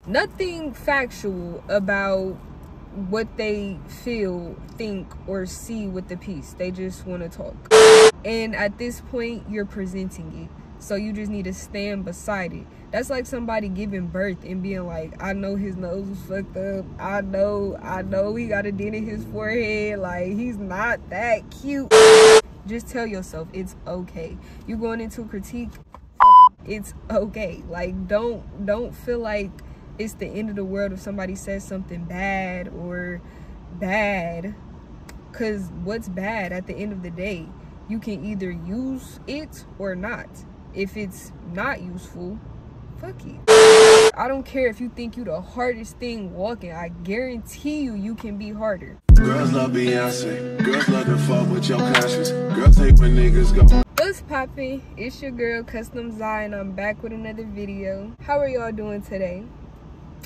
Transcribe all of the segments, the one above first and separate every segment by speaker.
Speaker 1: nothing factual about what they feel, think, or see with the piece. They just want to talk. And at this point, you're presenting it. So you just need to stand beside it. That's like somebody giving birth and being like, I know his nose was fucked up. I know he got a dent in his forehead. Like, he's not that cute. Just tell yourself it's okay. You going into critique, it's okay. Like, don't feel like it's the end of the world if somebody says something bad or bad. Because what's bad at the end of the day, you can either use it or not. If it's not useful, fuck it. I don't care if you think you the hardest thing walking. I guarantee you can be harder.
Speaker 2: Girls love Beyonce. Girls love to fuck with your conscience. Girls hate when niggas go.
Speaker 1: What's poppin'? It's your girl Custom Zai, and I'm back with another video. How are y'all doing today?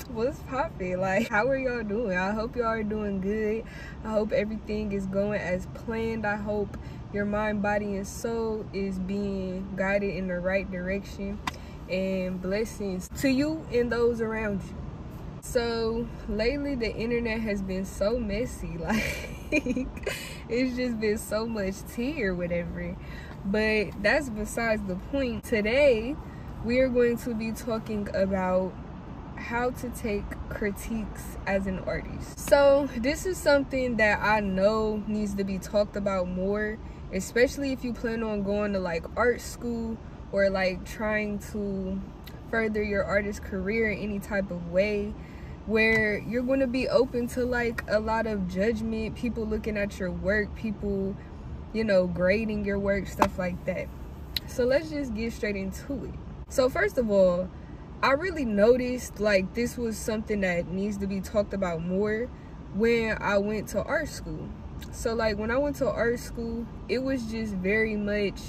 Speaker 1: What's poppin'? Like, how are y'all doing? I hope y'all are doing good. I hope everything is going as planned. I hope your mind, body, and soul is being guided in the right direction. And blessings to you and those around you. So lately the internet has been so messy, like it's just been so much tea or whatever, but that's besides the point. Today we are going to be talking about how to take critiques as an artist. So this is something that I know needs to be talked about more, especially if you plan on going to like art school or like trying to further your artist career in any type of way, where you're going to be open to like a lot of judgment, people looking at your work, people, you know, grading your work, stuff like that. So let's just get straight into it. So first of all, I really noticed like this was something that needs to be talked about more when I went to art school. So like when I went to art school, it was just very much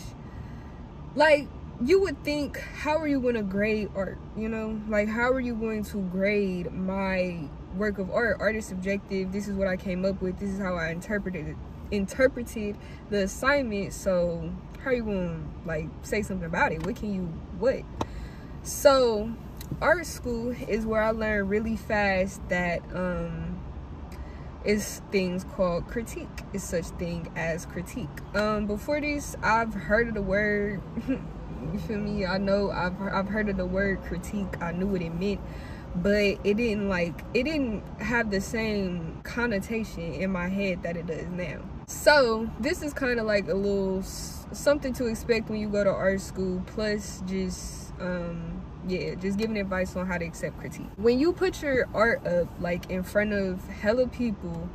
Speaker 1: like, you would think, how are you going to grade art? You know, like, how are you going to grade my work of art? Art is subjective. This is what I came up with. This is how I interpreted the assignment. So how are you going to like say something about it? What? So art school is where I learned really fast that it's things called critique. It's such thing as critique. Before this, I've heard of the word. You feel me? I know I've heard of the word critique. I knew what it meant, but it didn't have the same connotation in my head that it does now. So this is kind of like a little something to expect when you go to art school, plus just just giving advice on how to accept critique. When you put your art up like in front of hella people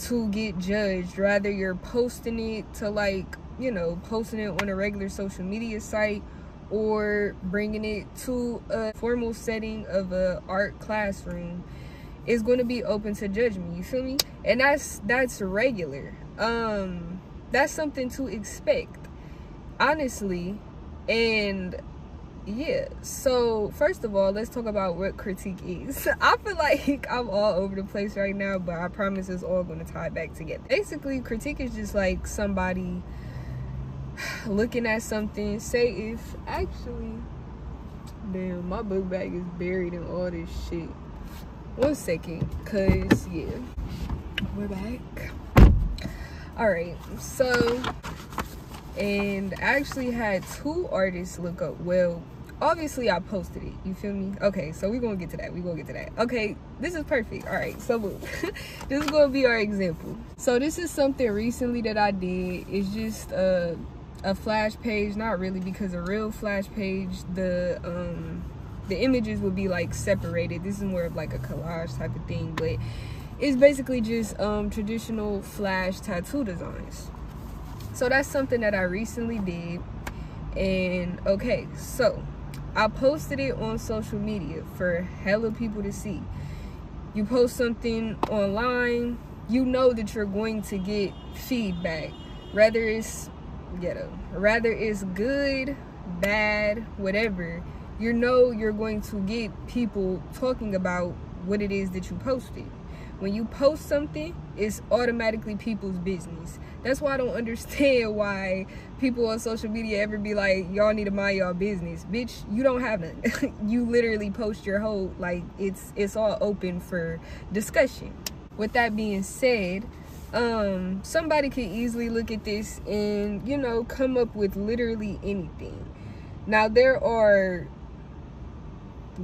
Speaker 1: to get judged, rather you're posting it to like, you know, posting it on a regular social media site or bringing it to a formal setting of a art classroom, is going to be open to judgment. You feel me? And that's regular. That's something to expect, honestly. And yeah, so first of all, let's talk about what critique is. I feel like I'm all over the place right now, but I promise it's all going to tie back together. Basically, critique is just like somebody looking at something. Say if actually, damn, my book bag is buried in all this shit. 1 second, cause yeah, we're back. All right, so, and I actually had 2 artists look up. Well, obviously I posted it, you feel me? Okay, so we're gonna get to that. Okay, this is perfect. All right, so boom. This is gonna be our example. So this is something recently that I did. It's just a flash page, not really, because a real flash page, the images would be like separated. This is more of like a collage type of thing, but it's basically just traditional flash tattoo designs. So that's something that I recently did. And okay, so I posted it on social media for hella people to see. You post something online, you know that you're going to get feedback, rather it's good, bad, whatever. You know you're going to get people talking about what it is that you posted. When you post something, it's automatically people's business. That's why I don't understand why people on social media ever be like, y'all need to mind y'all business. Bitch, you don't have none. You literally post your whole, like, it's all open for discussion. With that being said, somebody could easily look at this and, you know, come up with literally anything. Now, there are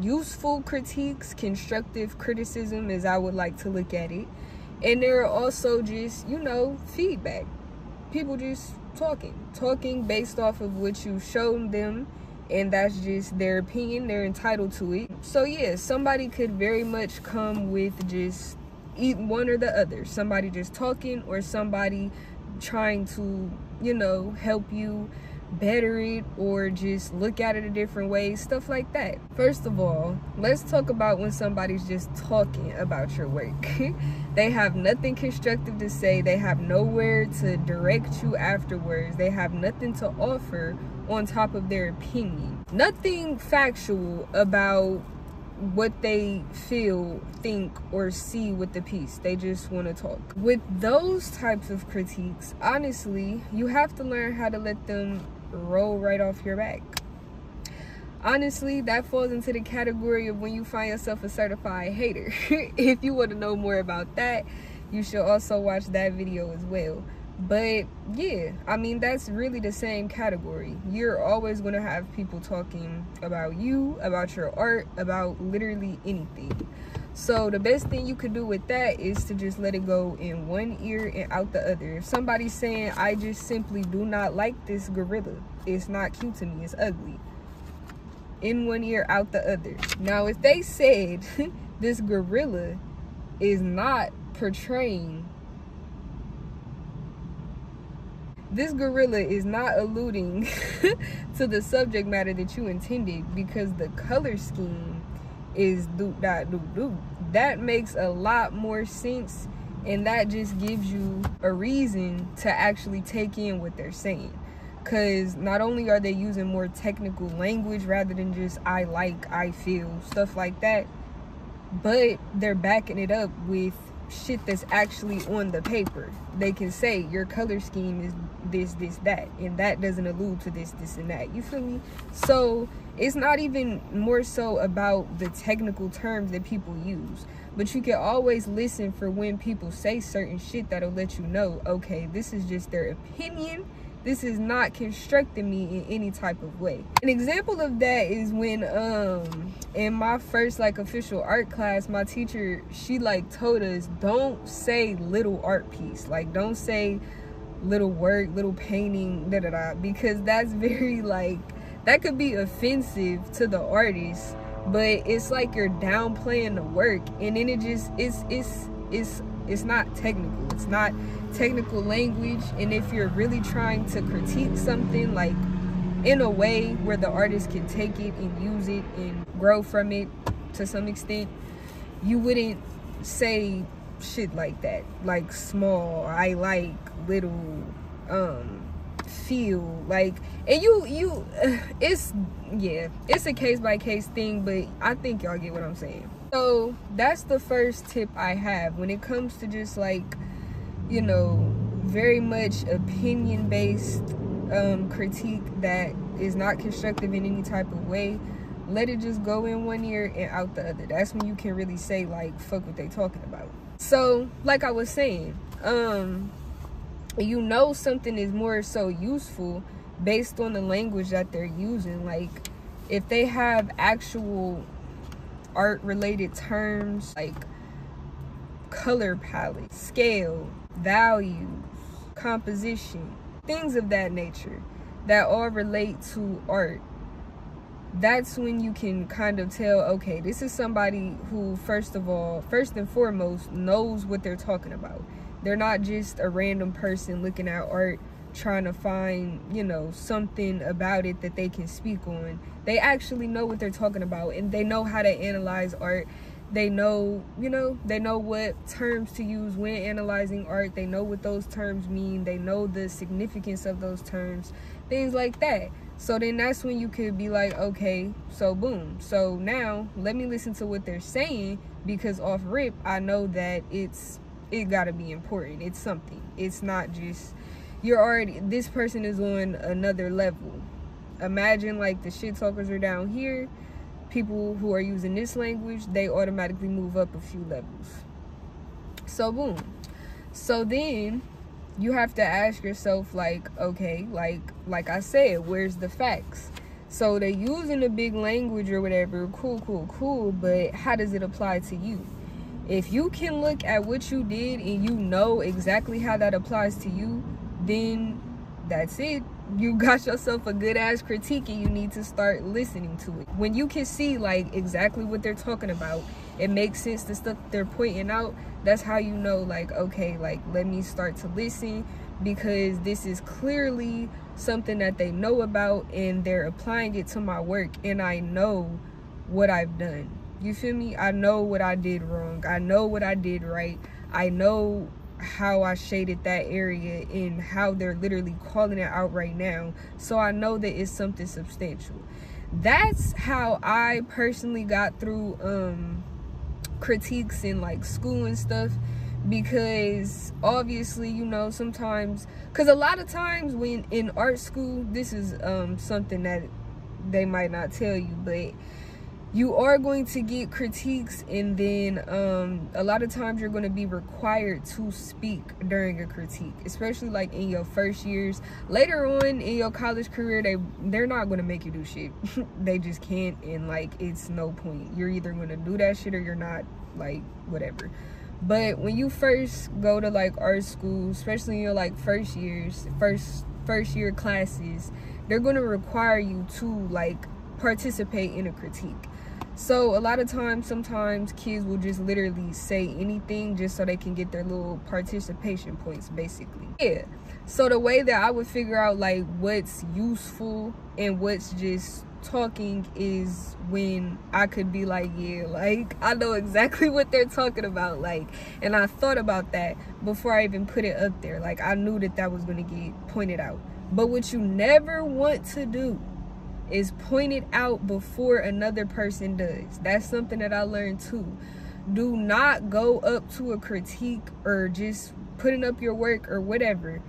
Speaker 1: useful critiques, constructive criticism, as I would like to look at it, and there are also just, you know, feedback. People just talking based off of what you showed them, and that's just their opinion. They're entitled to it. So yeah, somebody could very much come with just one or the other. Somebody just talking, or somebody trying to, you know, help you better it, or just look at it a different way, stuff like that. First of all, let's talk about when somebody's just talking about your work. They have nothing constructive to say. They have nowhere to direct you afterwards. They have nothing to offer on top of their opinion. Nothing factual about what they feel, think, or see with the piece. They just want to talk. With those types of critiques, honestly, you have to learn how to let them roll right off your back. Honestly, that falls into the category of when you find yourself a certified hater. If you want to know more about that, you should also watch that video as well. But yeah, I mean, that's really the same category. You're always going to have people talking about you, about your art, about literally anything. So the best thing you could do with that is to just let it go in one ear and out the other. If somebody's saying, I just simply do not like this gorilla, it's not cute to me, it's ugly, in one ear, out the other. Now, if they said this gorilla is not portraying, this gorilla is not alluding to the subject matter that you intended because the color scheme is doo-da-doo-doo, that makes a lot more sense, and that just gives you a reason to actually take in what they're saying. Because not only are they using more technical language rather than just I like, I feel, stuff like that, but they're backing it up with shit that's actually on the paper. They can say your color scheme is this, that, and that doesn't allude to this, and that. You feel me? So it's not even more so about the technical terms that people use, but you can always listen for when people say certain shit that'll let you know, okay, this is just their opinion. This is not constructing me in any type of way. An example of that is when in my first like official art class, my teacher, she like told us, don't say little art piece, like don't say little work, little painting, because that's very like, that could be offensive to the artist, but it's like you're downplaying the work, and then it just it's not technical. It's not technical language. And if you're really trying to critique something like in a way where the artist can take it and use it and grow from it to some extent, you wouldn't say shit like that, like small, I like, little, feel like, and you it's a case-by-case thing, but I think y'all get what I'm saying. So that's the first tip I have when it comes to just like, you know, very much opinion-based critique that is not constructive in any type of way. Let it just go in one ear and out the other. That's when you can really say like, fuck what they talking about. So like I was saying, you know, something is more so useful based on the language that they're using. Like if they have actual art related terms like color palette, scale, values, composition, things of that nature that all relate to art, that's when you can kind of tell, okay, this is somebody who first and foremost knows what they're talking about. They're not just a random person looking at art trying to find, you know, something about it that they can speak on. They actually know what they're talking about, and they know how to analyze art. They know, you know, they know what terms to use when analyzing art. They know what those terms mean. They know the significance of those terms, things like that. So then that's when you could be like, okay, so boom. So now let me listen to what they're saying, because off rip, I know that it gotta be important. It's something. It's not just, this person is on another level. Imagine like the shit talkers are down here. People who are using this language, they automatically move up a few levels. So boom. So then you have to ask yourself, like, okay, like I said, where's the facts? So they're using a big language or whatever, cool, but how does it apply to you? If you can look at what you did and you know exactly how that applies to you, then that's it. You got yourself a good ass critique, and you need to start listening to it. When you can see like exactly what they're talking about, it makes sense, the stuff they're pointing out, that's how you know, like, okay, like, let me start to listen, because this is clearly something that they know about and they're applying it to my work, and I know what I've done. You feel me? I know what I did wrong. I know what I did right. I know how I shaded that area and how they're literally calling it out right now. So I know that it's something substantial. That's how I personally got through critiques in like school and stuff, because obviously, you know, sometimes, because a lot of times when in art school, this is something that they might not tell you, but you are going to get critiques, and then a lot of times you're going to be required to speak during a critique, especially like in your first years. Later on in your college career, they're not going to make you do shit. They just can't, and like, it's no point. You're either going to do that shit or you're not, like, whatever. But when you first go to like art school, especially in your like first year classes, they're going to require you to like participate in a critique. So a lot of times, sometimes kids will just literally say anything just so they can get their little participation points, basically. Yeah. So the way that I would figure out like what's useful and what's just talking is when I could be like, yeah, like, I know exactly what they're talking about, like, and I thought about that before I even put it up there. Like, I knew that was going to get pointed out. But what you never want to do is point it out before another person does. That's something that I learned too. Do not go up to a critique or just putting up your work or whatever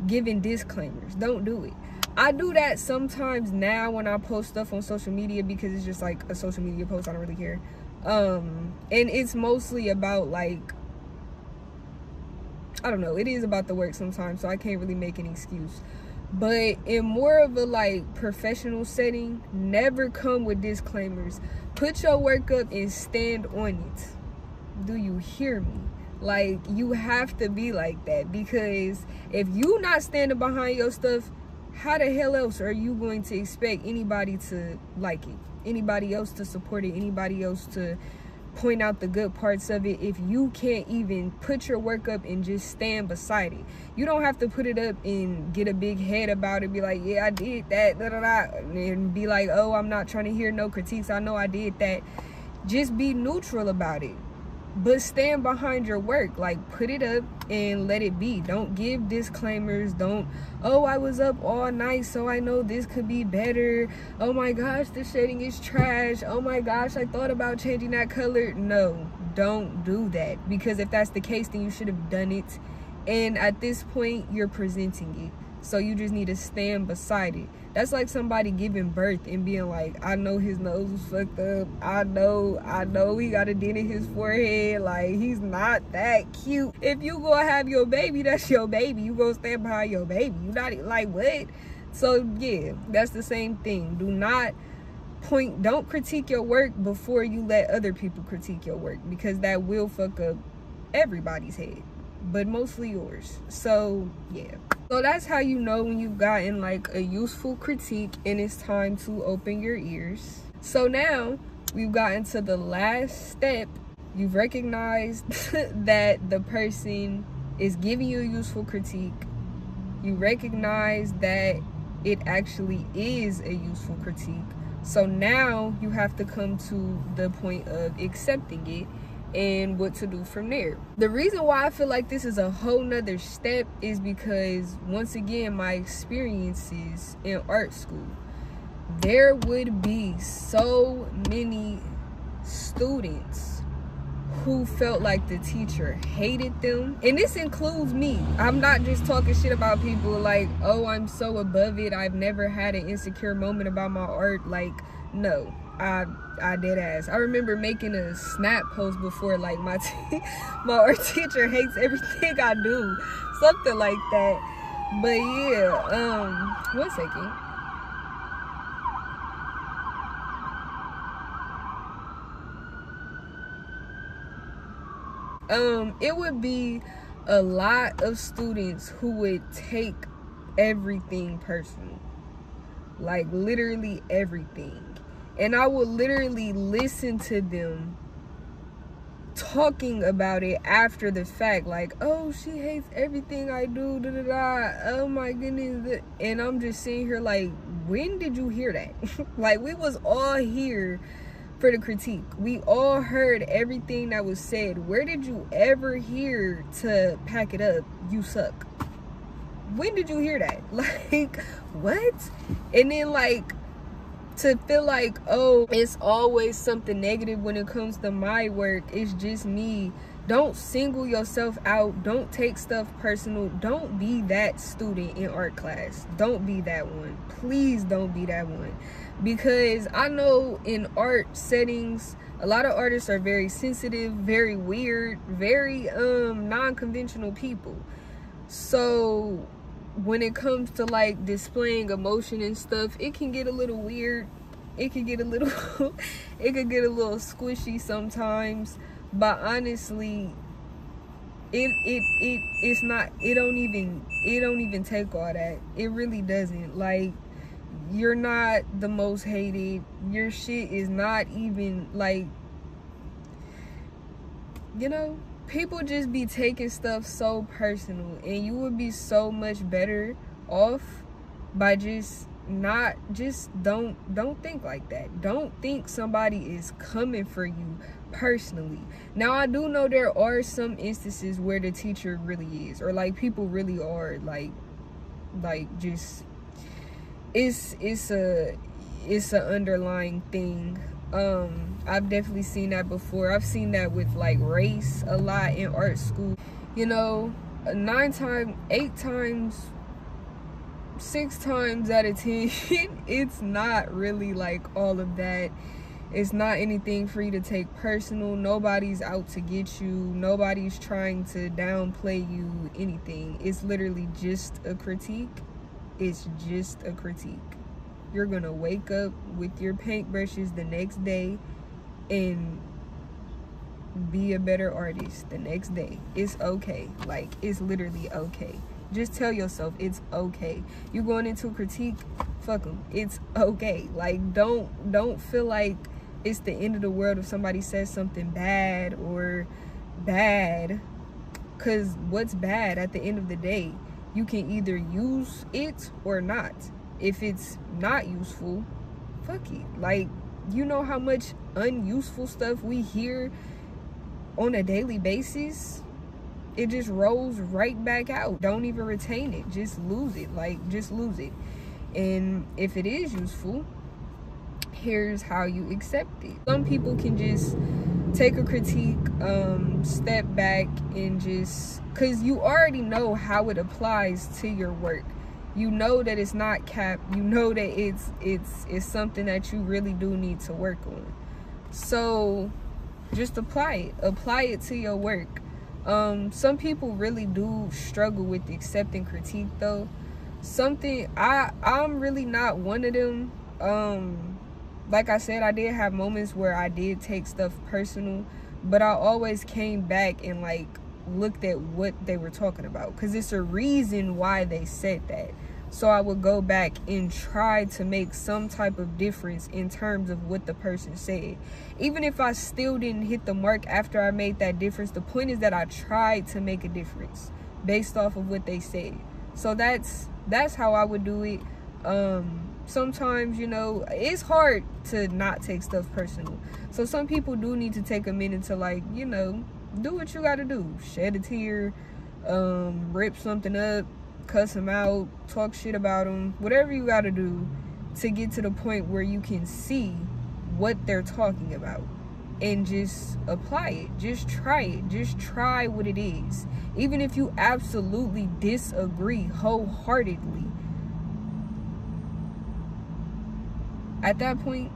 Speaker 1: giving disclaimers. Don't do it. I do that sometimes now when I post stuff on social media, because it's just like a social media post. I don't really care. And it's mostly about like, I don't know, it is about the work sometimes, so I can't really make an excuse. But in more of a like professional setting, never come with disclaimers. Put your work up and stand on it. Do you hear me? Like, you have to be like that, because if you not standing behind your stuff, how the hell else are you going to expect anybody to like it, anybody else to support it, anybody else to point out the good parts of it, if you can't even put your work up and just stand beside it? You don't have to put it up and get a big head about it, be like, yeah, I did that, and be like, oh, I'm not trying to hear no critiques, I know I did that. Just be neutral about it, but stand behind your work. Like, put it up and let it be. Don't give disclaimers. Don't, oh, I was up all night so I know this could be better. Oh my gosh, the shading is trash. Oh my gosh, I thought about changing that color. No, don't do that, because if that's the case, then you should have done it. And at this point, you're presenting it, so you just need to stand beside it. That's like somebody giving birth and being like, I know his nose was fucked up. I know he got a dent in his forehead. Like, he's not that cute. If you gonna have your baby, that's your baby. You gonna stand behind your baby. You not like, what? So yeah, that's the same thing. Don't critique your work before you let other people critique your work, because that will fuck up everybody's head, but mostly yours. So yeah. So that's how you know when you've gotten like a useful critique and it's time to open your ears. So now we've gotten to the last step. You've recognized that the person is giving you a useful critique. You recognize that it actually is a useful critique. So now you have to come to the point of accepting it and what to do from there. The reason why I feel like this is a whole nother step is because, once again, my experiences in art school. there would be so many students who felt like the teacher hated them. And this includes me. I'm not just talking shit about people like, oh, I'm so above it, I've never had an insecure moment about my art. Like, no, I dead ass. I remember making a snap post before, like, my art teacher hates everything I do, something like that. But yeah, 1 second. It would be a lot of students who would take everything personal, like literally everything. And I would literally listen to them talking about it after the fact, like, oh, she hates everything I do, da da da, oh my goodness. And I'm just sitting here like, when did you hear that? Like, we was all here for the critique. We all heard everything that was said. Where did you ever hear to pack it up, you suck? When did you hear that? Like, what? And then, like, to feel like, oh, it's always something negative when it comes to my work, it's just me. Don't single yourself out. Don't take stuff personal. Don't be that student in art class. Don't be that one. Please don't be that one. Because I know in art settings, a lot of artists are very sensitive, very weird, very non-conventional people. So when it comes to like displaying emotion and stuff, it can get a little weird. It can get a little it could get a little squishy sometimes. But honestly, it's not, it don't even take all that. It really doesn't. Like, you're not the most hated. Your shit is not even like, you know, people just be taking stuff so personal, and you would be so much better off by just don't think like that. Don't think somebody is coming for you personally. Now, I do know there are some instances where the teacher really is, or like people really are like just, it's a underlying thing. I've definitely seen that before. I've seen that with like race a lot in art school. You know, 9 times, 8 times, 6 times out of 10, it's not really like all of that. It's not anything for you to take personal. Nobody's out to get you. Nobody's trying to downplay you, anything. It's literally just a critique. It's just a critique. You're gonna wake up with your paintbrushes the next day and be a better artist the next day. It's okay. Like, it's literally okay. Just tell yourself it's okay. You going into a critique, fuck them. It's okay. Like, don't feel like it's the end of the world if somebody says something bad or bad, because what's bad at the end of the day, you can either use it or not. If it's not useful, fuck it. Like, you know how much unuseful stuff we hear on a daily basis? It just rolls right back out. Don't even retain it. Just lose it. Like, just lose it. And if it is useful, here's how you accept it. Some people can just take a critique, step back, and just, because you already know how it applies to your work. You know that it's not cap. You know that it's something that you really do need to work on. So just apply it to your work. Some people really do struggle with accepting critique though. I'm really not one of them. Like I said, I did have moments where I did take stuff personal, but I always came back and like looked at what they were talking about, because it's a reason why they said that. So I would go back and try to make some type of difference in terms of what the person said. Even if I still didn't hit the mark after I made that difference, the point is that I tried to make a difference based off of what they said. So that's how I would do it. Sometimes, you know, it's hard to not take stuff personal. So some people do need to take a minute to, like, you know, do what you gotta do. Shed a tear, rip something up, cuss them out, talk shit about them, whatever you gotta do to get to the point where you can see what they're talking about and just apply it. Just try it. Just try what it is. Even if you absolutely disagree wholeheartedly, at that point,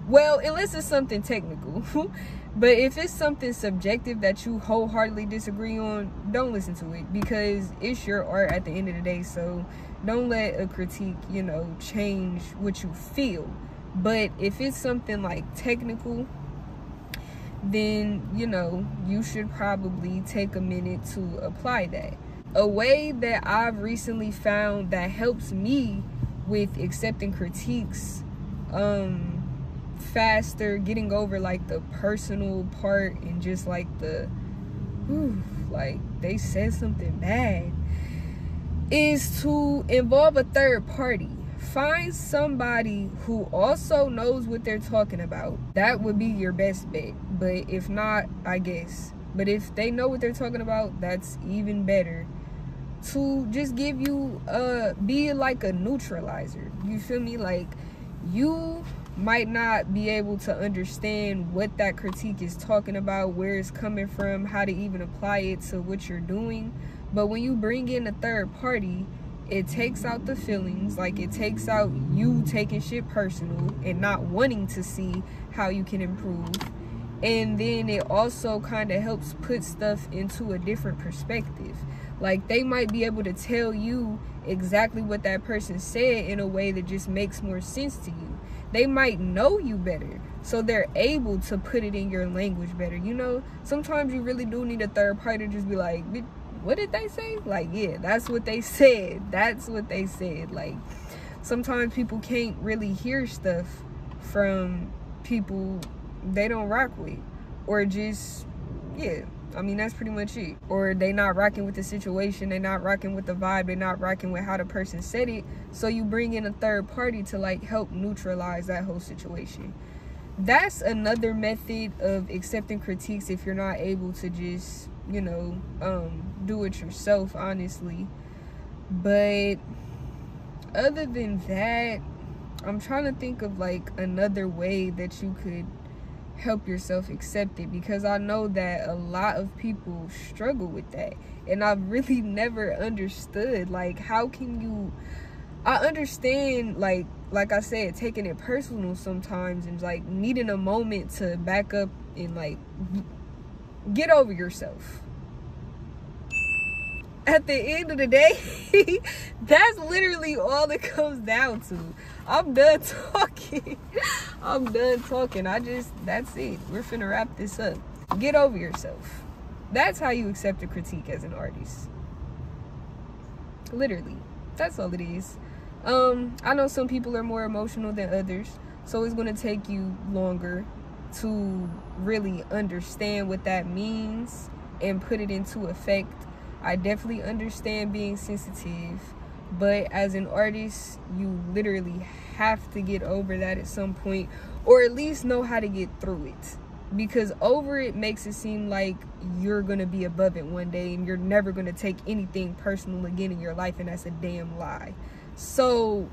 Speaker 1: well, unless it's something technical, but if it's something subjective that you wholeheartedly disagree on, don't listen to it, because it's your art at the end of the day. So don't let a critique, you know, change what you feel. But if it's something like technical, then, you know, you should probably take a minute to apply that. A way that I've recently found that helps me with accepting critiques faster, getting over like the personal part and just like the like they said something bad, is to involve a third party. Find somebody who also knows what they're talking about. That would be your best bet. But if not, I guess. But if they know what they're talking about, that's even better. To just give you be like a neutralizer. You feel me? Like, you might not be able to understand what that critique is talking about, where it's coming from, how to even apply it to what you're doing. But when you bring in a third party, it takes out the feelings. Like, it takes out you taking shit personal and not wanting to see how you can improve. And then it also kind of helps put stuff into a different perspective. Like, they might be able to tell you exactly what that person said in a way that just makes more sense to you. They might know you better, so they're able to put it in your language better. You know, sometimes you really do need a third party to just be like, what did they say? Like, yeah, that's what they said. That's what they said. Like, sometimes people can't really hear stuff from people they don't rock with, or just, yeah, I mean, that's pretty much it. Or they not rocking with the situation, they not rocking with the vibe, they not rocking with how the person said it. So you bring in a third party to like help neutralize that whole situation. That's another method of accepting critiques if you're not able to just, you know, do it yourself, honestly. But other than that, I'm trying to think of like another way that you could help yourself accept it, because I know that a lot of people struggle with that, and I've really never understood, like, how can you, I understand, like I said, taking it personal sometimes and like needing a moment to back up and like get over yourself. At the end of the day, that's literally all it comes down to. I'm done talking. I'm done talking. That's it. We're finna wrap this up. Get over yourself. That's how you accept a critique as an artist. Literally. That's all it is. I know some people are more emotional than others, so it's gonna take you longer to really understand what that means and put it into effect. I definitely understand being sensitive, but as an artist, you literally have to get over that at some point, or at least know how to get through it, because over it makes it seem like you're gonna be above it one day and you're never gonna take anything personal again in your life, and that's a damn lie. So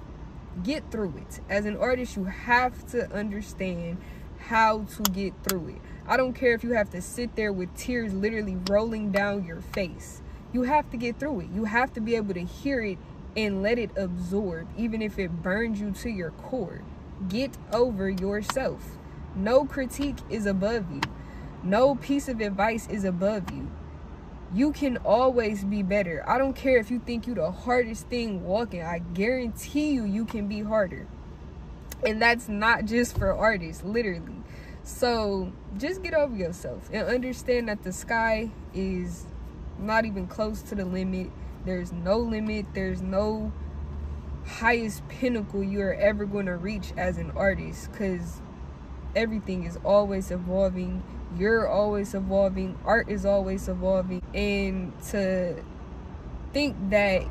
Speaker 1: get through it. As an artist, you have to understand how to get through it. I don't care if you have to sit there with tears literally rolling down your face. You have to get through it. You have to be able to hear it and let it absorb, even if it burns you to your core. Get over yourself. No critique is above you. No piece of advice is above you. You can always be better. I don't care if you think you're the hardest thing walking. I guarantee you can be harder. And that's not just for artists, literally. So just get over yourself and understand that the sky is not even close to the limit. There's no limit. There's no highest pinnacle you're ever going to reach as an artist, because everything is always evolving. You're always evolving. Art is always evolving. And to think that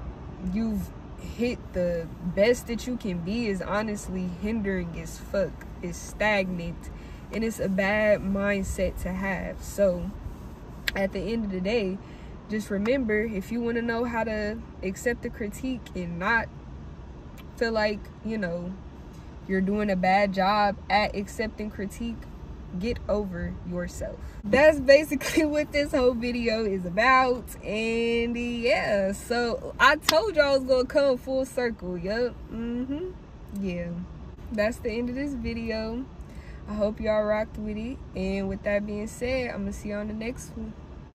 Speaker 1: you've hit the best that you can be is honestly hindering as fuck. It's stagnant, and it's a bad mindset to have. So at the end of the day, just remember, if you want to know how to accept the critique and not feel like, you know, you're doing a bad job at accepting critique, get over yourself. That's basically what this whole video is about. And yeah, so I told y'all I was gonna come full circle. Yup. Yeah, that's the end of this video. I hope y'all rocked with it, and with that being said, I'm gonna see you on the next one.